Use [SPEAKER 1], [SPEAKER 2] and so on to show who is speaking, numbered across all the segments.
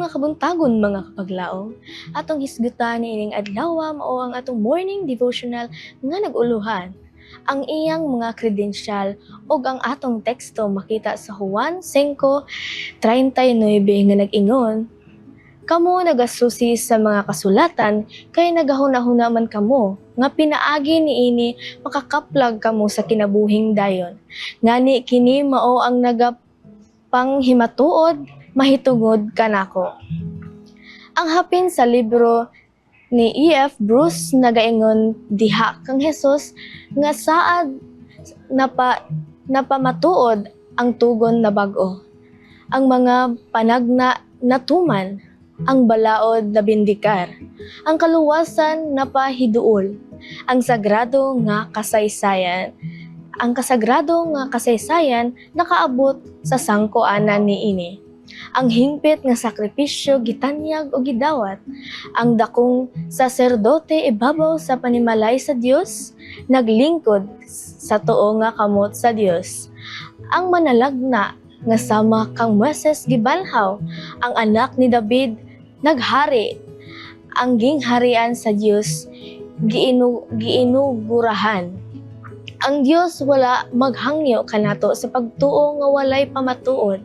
[SPEAKER 1] mga kabuntagon mga kapaglaom, atong hisgutan niining adlaw mao ang atong morning devotional nga nag-uluhan. Ang iyang mga kredensyal ug ang atong teksto makita sa Juan 5:39 nga nag-ingon, "Kamo nagasusi sa mga kasulatan kay nagahuna-huna man kamo nga pinaagi niini makakaplag kamo sa kinabuhing dayon. Ngani kini mao ang nagapanghimatuod mahitungod kanako." Ang hapin sa libro ni E.F. Bruce nagaingon diha kang Hesus nga saad napamatuod ang tugon na bag-o. Ang mga panagna natuman, ang balaod na bindikar, ang kaluwasan napahiduol, ang sagrado nga kasaysayan nakaabot sa sangkoanan niini. Ang hingpit nga sakripisyo gitanyag o gidawat, ang dakong saserdote ibabaw sa panimalay sa Dios, naglingkod sa tuo nga kamot sa Dios. Ang manalagna nga sama kang Moses gibanhaw, ang anak ni David naghari, ang gingharian sa Dios giinugurahan. Ang Dios wala maghangyo kanato sa pagtuo nga walay pamatuod.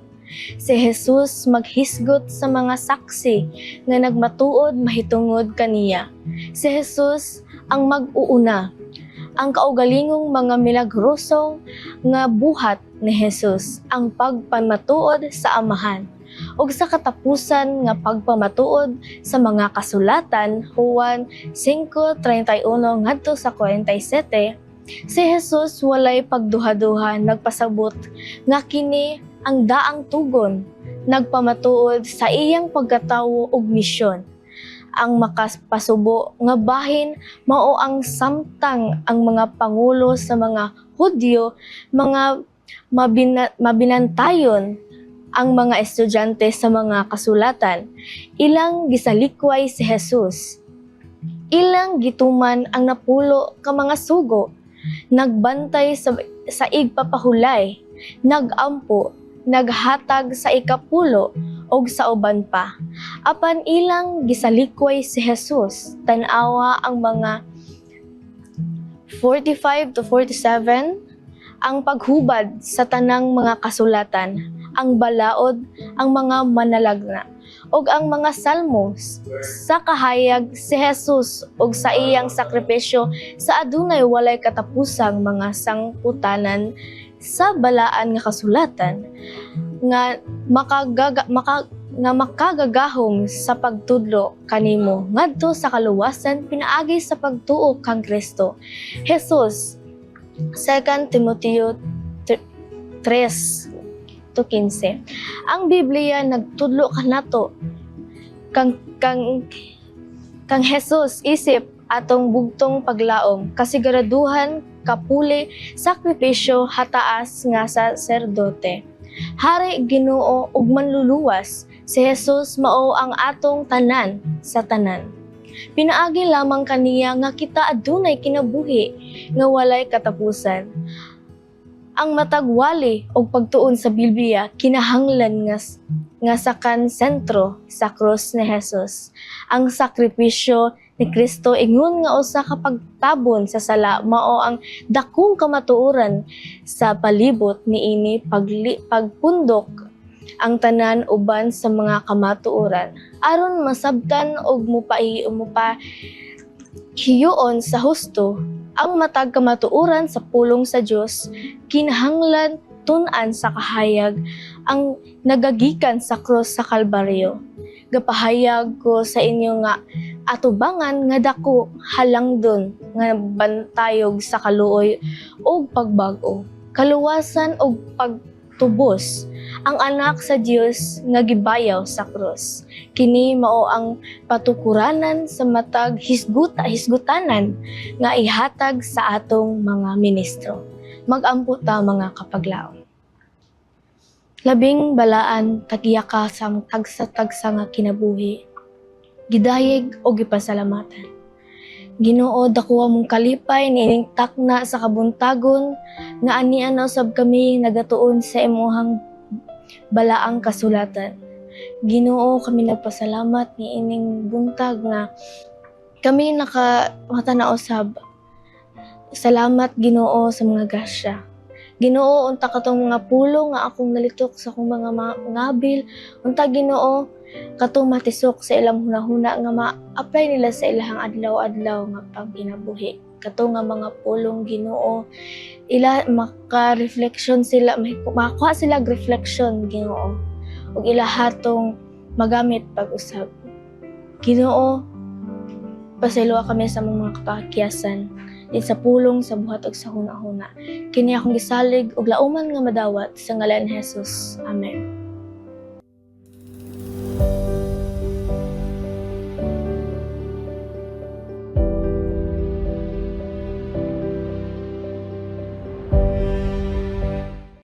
[SPEAKER 1] Si Jesus maghisgot sa mga saksi nga nagmatuod mahitungod kaniya. Si Jesus ang mag-uuna. Ang kaugalingong mga milagrosong nga buhat ni Jesus ang pagpamatuod sa Amahan. Ug sa katapusan nga pagpamatuod sa mga kasulatan, Juan 5:31 ngadto sa 47, si Jesus walay pagduha-duha nagpasabot nga kini ang daang tugon, nagpamatuod sa iyang pagkatawo ug misyon. Ang makapasubo nga bahin mao ang samtang ang mga pangulo sa mga Hudyo, mga mabinantayon ang mga estudyante sa mga kasulatan. Ilang gisalikway si Jesus. Ilang gituman ang napulo ka mga sugo, nagbantay sa igpapahulay, nagampo, naghatag sa ikapulo og sa uban pa. Apan ilang gisalikway si Jesus, tan-awa ang mga 45-47, ang paghubad sa tanang mga kasulatan, ang balaod, ang mga manalagna, ug ang mga salmos. Sa kahayag si Jesus ug sa iyang sakripisyo sa adunay walay katapusang mga sangputanan sa balaan nga kasulatan nga makagagahom sa pagtudlo kanimo ngadto sa kaluwasan pinaagi sa pagtuo kang Kristo. Jesus, 2 Timoteo 3:15. Ang Biblia nagtudlo kanato kang Jesus isip atong bugtong paglaom, kasiguraduhan, kapuli, sakripisyo, hataas nga saserdote. Hari, Ginoo ug manluluwas, si Jesus mao ang atong tanan sa tanan. Pinaagi lamang kaniya nga kita adunay kinabuhi nga walay katapusan. Ang matagwali og pagtuon sa Biblia kinahanglan nga sakan sentro sa krus ni Jesus. Ang sakripisyo ni Kristo ingon nga usa ka pagtabon sa sala mao ang dakong kamatuoran sa palibot niini pagpundok ang tanan uban sa mga kamatuoran aron masabtan og hiyoon sa husto. Ang matag kamatuoran sa pulong sa Dios kinahanglan tun-an sa kahayag ang nagagikan sa krus sa Kalbaryo. Gapahayag ko sa inyo nga atubangan nga dako halangdon nga bantayog sa kaluoy ug pagbag-o, kaluwasan ug pagtubos ang anak sa Dios nga gibayaw sa krus. Kini mao ang patukuranan sa matag hisgutanan nga ihatag sa atong mga ministro. Mag-ampo ta mga kapaglaom. Labing balaan tagiyaka sa tagsa-tagsa nga kinabuhi. Gidayeg o gipasalamatan. Ginoo, dako among kalipay niining takna sa kabuntagon nga anian usab kami nagatuon sa imuhang balaang kasulatan. Ginoo, kami nagpasalamat ni ining buntag nga kami nakamatanaw usab. Salamat Ginoo sa mga grasya. Ginoo, unta katong mga pulong nga akong nalitok sa akong mga ngabil. Unta Ginoo, katong matisok sa ilang hunahuna nga ma-apply nila sa ilahang adlaw-adlaw nga pagkinabuhi. Katong nga mga pulong Ginoo, ila maka-reflection sila, makakuha sila reflection Ginoo. Ug ila hatong magamit pag-usab. Ginoo, pasayloa kami sa mga kapakyasan di sa pulong sa buhat ug sa hunahuna. Kini akong gisalig ug lauman nga madawat sa ngalan ni Jesus. Amen.